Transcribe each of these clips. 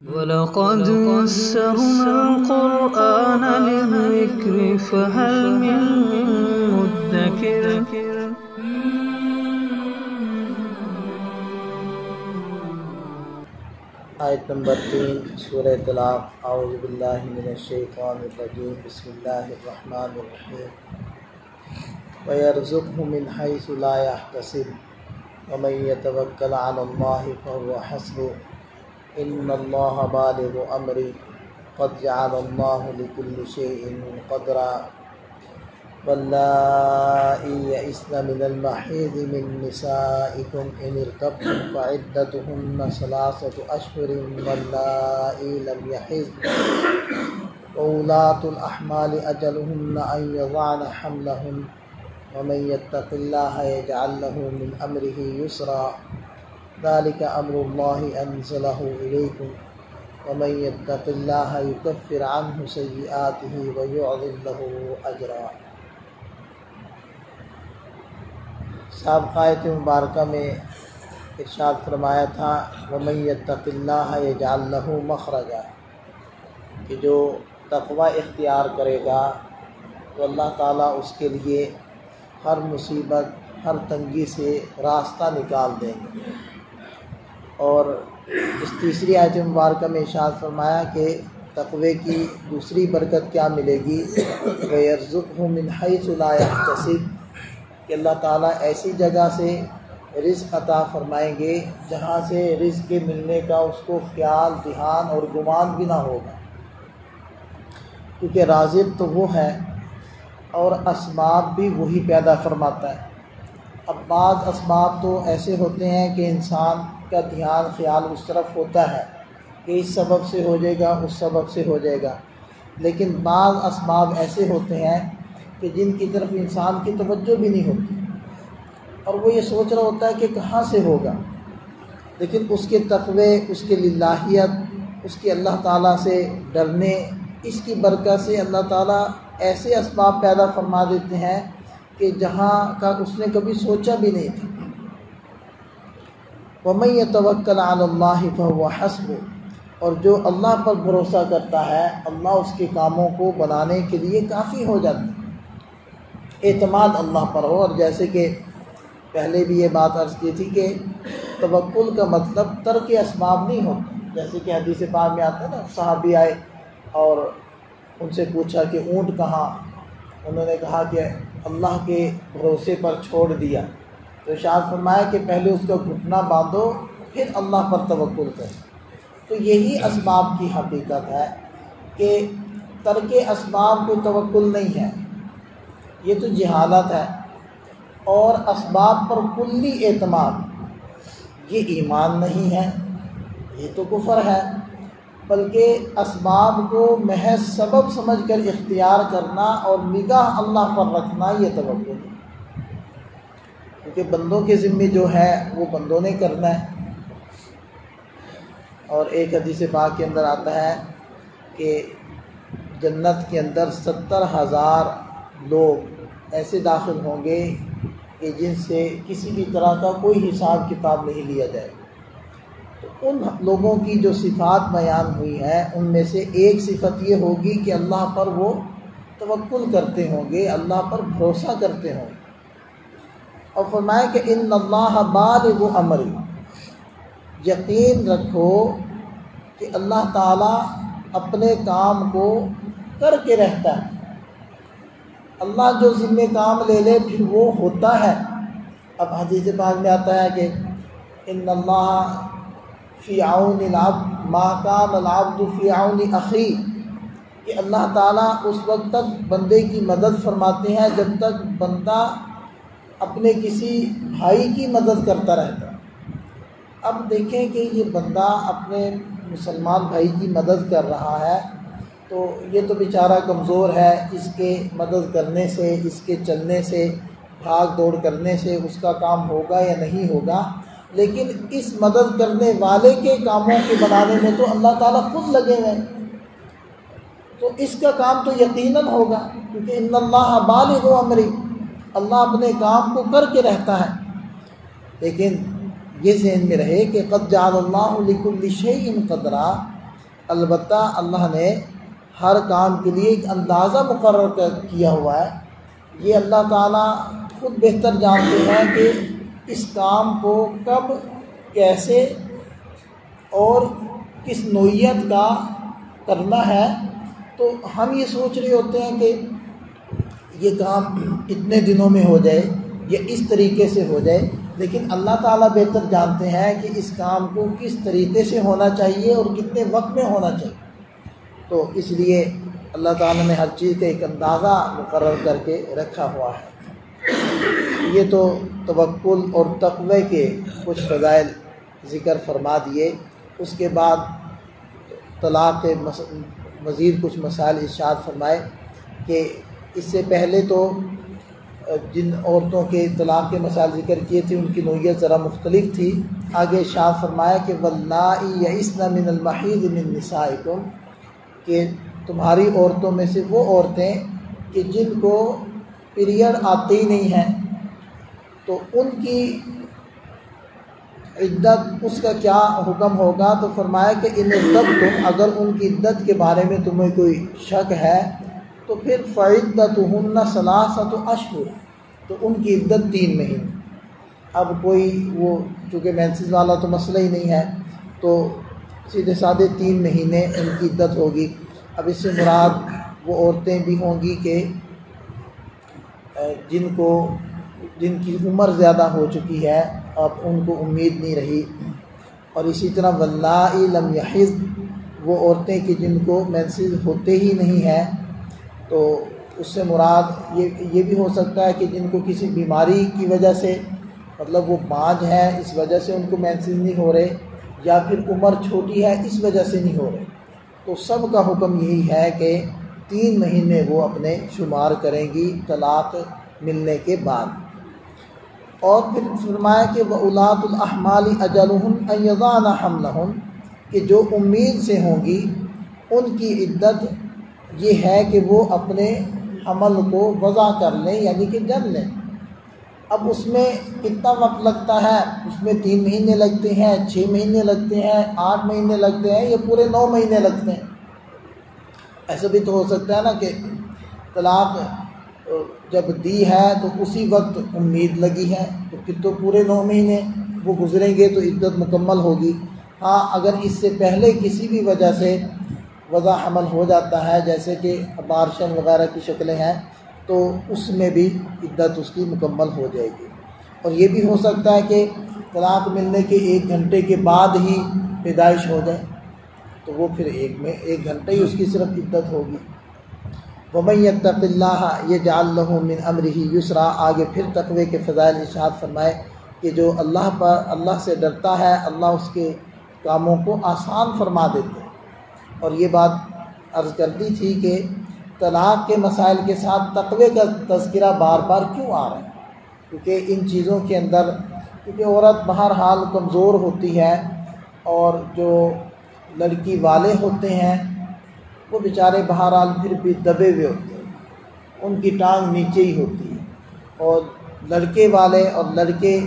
وَلَقَدْ يَسَّرْنَا الْقُرْآنَ لِلذِّكْرِ فَهَلْ مِن مُّدَّكِرٍ آیت نمبر 3 سورہ طلاق۔ اعوذ باللہ من الشیطان الرجیم، بسم اللہ الرحمن الرحیم۔ وَيَرْزُقْهُ مِنْ حَيْثُ لَا يَحْتَسِبُ وَمَن يَتَوَكَّلْ عَلَى اللَّهِ فَهُوَ حَسْبُهُ إِنَّ اللَّهَ بَالِغُ أَمْرِهِ قَدْ جَعَلَ اللَّهُ لِكُلِّ شَيْءٍ قَدْرًا وَاللَّائِي يَئِسْنَ مِنَ الْمَحِيضِ مِن نِّسَائِكُمْ إِنِ ارْتَبْتُمْ فَعِدَّتُهُنَّ 3 أشهر وَاللَّائِي لَمْ يَحِضْنَ وَأُولَاتُ الْأَحْمَالِ أَجَلُهُنَّ أَن يَضَعْنَ حَمْلَهُنَّ وَمَن يَتَّقِ اللَّهَ يَجْعَل لَّهُ مِنْ أَمْرِهِ يُسْرًا ذَلِكَ أَمْرُ اللَّهِ أَنزَلَهُ إِلَيْكُمْ وَمَن يَتَّقِ اللَّهَ يُكَفِّرْ عَنْهُ سَيِّئَاتِهِ وَيُعْظِمْ لَهُ أَجْرًا۔ سابقہ آیت مبارکہ میں ارشاد فرمایا تھا وَمَن يَتَّقِ اللَّهَ يَجْعَل لَّهُ مَخْرَجًا، کہ جو تقوی اختیار کرے گا تو اللہ تعالیٰ اس کے لیے ہر مصیبت، ہر تنگی سے راستہ نکال دیں گے۔ اور اس تیسری آیت مبارکہ میں ارشاد فرمایا کہ تقوی کی دوسری برکت کیا ملے گی، وَيَرْزُقْهُ مِنْ حَيْثُ لَا يَحْتَسِبُ، کہ اللہ تعالیٰ ایسی جگہ سے رزق عطا فرمائیں گے جہاں سے رزق کے ملنے کا اس کو خیال، دھیان اور گمان بھی نہ ہوگا، کیونکہ رازق تو وہ ہے اور اسباب بھی وہی پیدا فرماتا ہے۔ اب بعض اسباب تو ایسے ہوتے ہیں کہ انسان کا دھیان خیال اس طرف ہوتا ہے کہ اس سبب سے ہو جائے گا، اس سبب سے ہو جائے گا، لیکن بعض اسباب ایسے ہوتے ہیں کہ جن کی طرف انسان کی توجہ بھی نہیں ہوتی اور وہ یہ سوچ رہا ہوتا ہے کہ کہاں سے ہوگا، لیکن اس کے تقوی، اس کے للہیت، اس کے اللہ تعالیٰ سے ڈرنے، اس کی برکت سے اللہ تعالیٰ ایسے اسباب پیدا فرما دیتے ہیں کہ جہاں کا اس نے کبھی سوچا بھی نہیں تھا۔ وَمَن يَتَوَكَّلْ عَلَى اللَّهِ فَهُوَ حَسْبُهُ، اور جو اللہ پر بھروسہ کرتا ہے اللہ اس کے کاموں کو بنانے کے لیے کافی ہو جاتا ہے۔ اعتماد اللہ پر ہو، اور جیسے کہ پہلے بھی یہ بات عرض کی تھی کہ توکل کا مطلب ترک اسباب نہیں ہوتا، جیسے کہ حدیث پاک میں آتا ہے نا، صحابی آئے اور ان سے پوچھا کہ اونٹ کہاں، انہوں نے کہا کہ اللہ کے بھروسے پر چھوڑ دیا، تو ارشاد فرمایا کہ پہلے اس کا گھٹنا باندھو پھر اللہ پر توکل کرو۔ تو یہی اسباب کی حقیقت ہے کہ ترک اسباب کو توکل نہیں ہے، یہ تو جہالت ہے، اور اسباب پر کلی اعتماد یہ ایمان نہیں ہے، یہ تو کفر ہے، بلکہ اسباب کو محض سبب سمجھ کر اختیار کرنا اور نگاہ اللہ پر رکھنا یہ توکل ہے، کیونکہ بندوں کے ذمے جو ہے وہ بندوں نے کرنا ہے۔ اور ایک حدیث پاک کے اندر آتا ہے کہ جنت کے اندر 70,000 لوگ ایسے داخل ہوں گے کہ جن سے کسی بھی طرح کا کوئی حساب کتاب نہیں لیا جائے گا۔ تو ان لوگوں کی جو صفات بیان ہوئی ہیں ان میں سے ایک صفت یہ ہوگی کہ اللہ پر وہ توکل کرتے ہوں گے، اللہ پر بھروسہ کرتے ہوں گے، اور فرمایا کہ ان اللہ بالغ امری، یقین رکھو کہ اللہ تعالیٰ اپنے کام کو کر کے رہتا ہے، اللہ جو ذمہ کام لے لے پھر وہ ہوتا ہے۔ اب حدیث پاک میں آتا ہے کہ ان اللہ فی عون العبد ما کان العبد فی عون اخی، کہ اللہ تعالیٰ اس وقت تک بندے کی مدد فرماتے ہیں جب تک بندہ اپنے کسی بھائی کی مدد کرتا رہتا ہے۔ اب دیکھیں کہ یہ بندہ اپنے مسلمان بھائی کی مدد کر رہا ہے تو یہ تو بیچارہ کمزور ہے، اس کے مدد کرنے سے، اس کے چلنے سے، بھاگ دوڑ کرنے سے اس کا کام ہوگا یا نہیں ہوگا، لیکن اس مدد کرنے والے کے کاموں کے بنانے میں تو اللہ تعالیٰ خود لگے ہوئے، تو اس کا کام تو یقیناً ہوگا، کیونکہ ان اللہ بالغ امری، اللہ اپنے کام کو کر کے رہتا ہے۔ لیکن یہ ذہن میں رہے کہ قد جعل اللہ لکل شیء قدرا، البتہ اللہ نے ہر کام کے لیے ایک اندازہ مقرر کیا ہوا ہے۔ یہ اللہ تعالیٰ خود بہتر جانتے ہیں کہ اس کام کو کب، کیسے اور کس نوعیت کا کرنا ہے۔ تو ہم یہ سوچ رہے ہوتے ہیں کہ یہ کام اتنے دنوں میں ہو جائے یا اس طریقے سے ہو جائے، لیکن اللہ تعالیٰ بہتر جانتے ہیں کہ اس کام کو کس طریقے سے ہونا چاہیے اور کتنے وقت میں ہونا چاہیے۔ تو اس لیے اللہ تعالیٰ نے ہر چیز کا ایک اندازہ مقرر کر کے رکھا ہوا ہے۔ یہ تو توکل اور تقوی کے کچھ فضائل ذکر فرما دیے۔ اس کے بعد طلاق کے مزید کچھ مسائل ارشاد فرمائے کہ اس سے پہلے تو جن عورتوں کے طلاق کے مسائل ذکر کیے تھے ان کی نوعیت ذرا مختلف تھی۔ آگے ارشاد فرمایا کہ واللائی یئسن من المحیض من نسائکم، کہ تمہاری عورتوں میں سے وہ عورتیں کہ جن کو پیریڈ آتے ہی نہیں ہیں، تو ان کی عدت اس کا کیا حکم ہوگا؟ تو فرمایا کہ ان عدتم، اگر ان کی عدت کے بارے میں تمہیں کوئی شک ہے تو پھر فعدتہن ثلاثۃ اشہر، تو ان کی عدت 3 مہینے۔ اب کوئی وہ چونکہ مینسز والا تو مسئلہ ہی نہیں ہے، تو سیدھے سادھے 3 مہینے ان کی عدت ہوگی۔ اب اس سے مراد وہ عورتیں بھی ہوں گی کہ جن کی عمر زیادہ ہو چکی ہے، اب ان کو امید نہیں رہی۔ اور اسی طرح واللائی لم یحض، وہ عورتیں کہ جن کو مینسز ہوتے ہی نہیں ہیں، تو اس سے مراد یہ بھی ہو سکتا ہے کہ جن کو کسی بیماری کی وجہ سے، مطلب وہ بانجھ ہیں اس وجہ سے ان کو مینسز نہیں ہو رہے، یا پھر عمر چھوٹی ہے اس وجہ سے نہیں ہو رہے، تو سب کا حکم یہی ہے کہ 3 مہینے وہ اپنے شمار کریں گی طلاق ملنے کے بعد۔ اور پھر فرمایا کہ وَأُولَاتُ الْأَحْمَالِ أَجَلُهُنَّ أَن يَضَعْنَ حَمْلَهُنَّ، کہ جو امید سے ہوں گی ان کی عدت یہ ہے کہ وہ اپنے حمل کو وضع کر لیں، یعنی کہ جن لیں۔ اب اس میں کتنا وقت لگتا ہے؟ اس میں 3 مہینے لگتے ہیں، 6 مہینے لگتے ہیں، 8 مہینے لگتے ہیں، یا پورے 9 مہینے لگتے ہیں؟ ایسا بھی تو ہو سکتا ہے نا کہ طلاق جب دی ہے تو اسی وقت امید لگی ہے، تو پھر تو پورے 9 مہینے وہ گزریں گے تو عدت مکمل ہوگی۔ ہاں اگر اس سے پہلے کسی بھی وجہ سے وضع حمل ہو جاتا ہے، جیسے کہ ابارشن وغیرہ کی شکلیں ہیں، تو اس میں بھی عدت اس کی مکمل ہو جائے گی۔ اور یہ بھی ہو سکتا ہے کہ طلاق ملنے کے 1 گھنٹے کے بعد ہی پیدائش ہو جائے، تو وہ پھر 1 گھنٹے ہی اس کی صرف عدت ہوگی۔ وَمَن يَتَّقِ اللَّهَ يَجْعَل لَّهُ مِنْ أَمْرِهِ يُسْرًا، آگے پھر تقوی کے فضائل ارشاد فرمائے کہ جو اللہ سے ڈرتا ہے، اللہ اس کے کاموں کو آسان فرما دیتے ہیں۔ اور یہ بات عرض کرتی تھی کہ طلاق کے مسائل کے ساتھ تقوی کا تذکرہ بار بار کیوں آ رہا ہے؟ کیونکہ ان چیزوں کے اندر، کیونکہ عورت بہرحال کمزور ہوتی ہے، اور جو لڑکی والے ہوتے ہیں وہ بیچارے بہرحال پھر بھی دبے ہوئے ہوتے ہیں، ان کی ٹانگ نیچے ہی ہوتی ہے، اور لڑکے والے اور لڑکے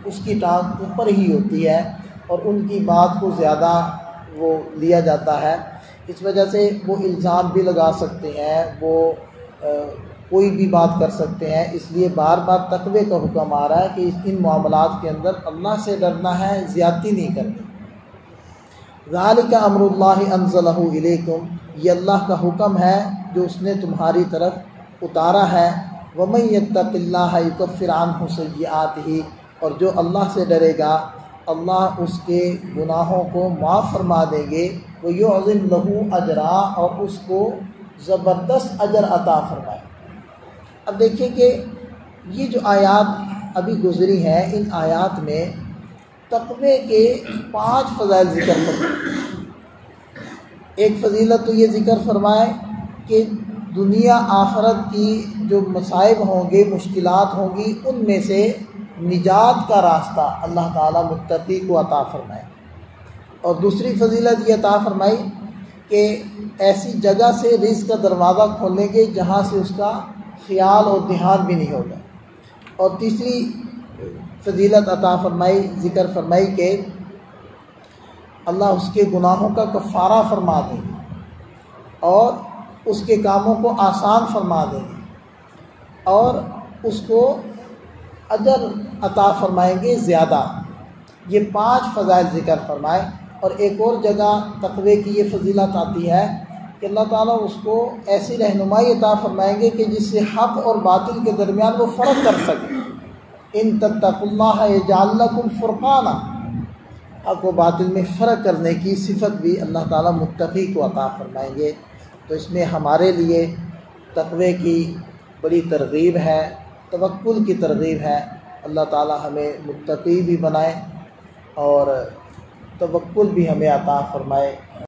اس کی ٹانگ اوپر ہی ہوتی ہے، اور ان کی بات کو زیادہ وہ لیا جاتا ہے۔ اس وجہ سے وہ الزام بھی لگا سکتے ہیں، وہ کوئی بھی بات کر سکتے ہیں۔ اس لیے بار بار تقوی کا حکم آ رہا ہے کہ ان معاملات کے اندر اللہ سے ڈرنا ہے، زیادتی نہیں کرنی۔ ذالک امر اللہ انزلہ الیکم، یہ اللہ کا حکم ہے جو اس نے تمہاری طرف اتارا ہے۔ ومن یتق اللہ یکفر عنہ سیئاتہ، اور جو اللہ سے ڈرے گا اللہ اس کے گناہوں کو معاف فرما دیں گے۔ ویعظم لہ اجرا، اور اس کو زبردست اجر عطا فرمائے۔ اب دیکھیں کہ یہ جو آیات ابھی گزری ہیں، ان آیات میں تقوی کے 5 فضائل ذکر فرمائے۔ ایک فضیلت تو یہ ذکر فرمائے کہ دنیا آخرت کی جو مصائب ہوں گے، مشکلات ہوں گی، ان میں سے نجات کا راستہ اللہ تعالیٰ متقی کو عطا فرمائے۔ اور دوسری فضیلت یہ عطا فرمائی کہ ایسی جگہ سے رزق کا دروازہ کھولیں گے جہاں سے اس کا خیال اور دھیان بھی نہیں ہوگا۔ اور تیسری فضیلت عطا فرمائی، ذکر فرمائی کہ اللہ اس کے گناہوں کا کفارہ فرما دیں گے اور اس کے کاموں کو آسان فرما دیں گے اور اس کو اجر عطا فرمائیں گے زیادہ۔ یہ 5 فضائل ذکر فرمائے۔ اور ایک اور جگہ تقوی کی یہ فضیلت آتی ہے کہ اللہ تعالیٰ اس کو ایسی رہنمائی عطا فرمائیں گے کہ جس سے حق اور باطل کے درمیان وہ فرق کر سکے۔ ان تتقوا اللہ یجعل لکم فرقانا، حق و باطل میں فرق کرنے کی صفت بھی اللہ تعالیٰ متقی کو عطا فرمائیں گے۔ تو اس میں ہمارے لیے تقوی کی بڑی ترغیب ہے، توکل کی ترغیب ہے۔ اللہ تعالیٰ ہمیں متقی بھی بنائے اور توکل بھی ہمیں عطا فرمائے۔